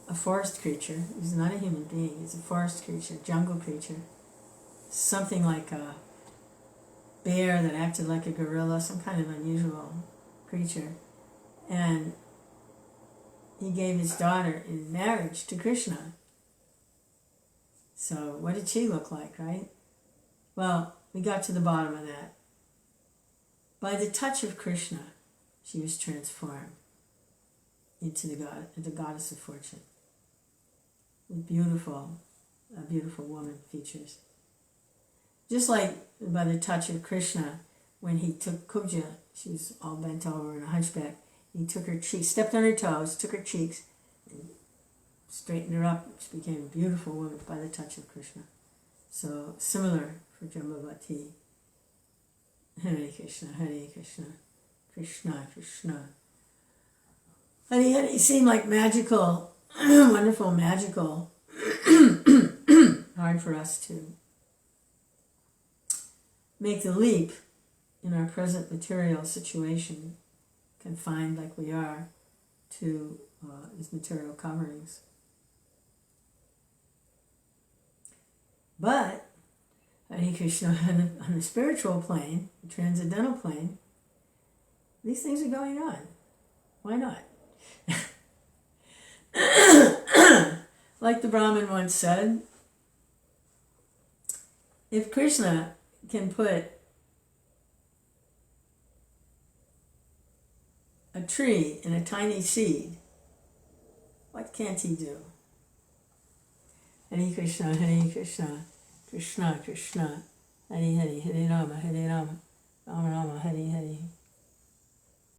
Speaker 1: a forest creature. He's not a human being, he's a forest creature, jungle creature. Something like a bear that acted like a gorilla, some kind of unusual creature. And he gave his daughter in marriage to Krishna. So what did she look like, right? Well, we got to the bottom of that. By the touch of Krishna, she was transformed into the goddess of fortune, with beautiful woman features. Just like by the touch of Krishna, when he took Kubja, she was all bent over in a hunchback, he took her cheeks, stepped on her toes, took her cheeks, and straightened her up. She became a beautiful woman by the touch of Krishna. So similar for Jambavati. Hare Krishna, Hare Krishna, Krishna Krishna. Hare Hare seemed like magical, wonderful, magical. Hard for us to make the leap in our present material situation, confined like we are to these material coverings. But Hare Krishna, on the spiritual plane, the transcendental plane, these things are going on. Why not? Like the Brahmin once said, if Krishna can put a tree in a tiny seed, what can't he do? Hare Krishna, Hare Krishna, Krishna Krishna, Hare Hare, Hare Rama, Rama Rama, Hare Hare.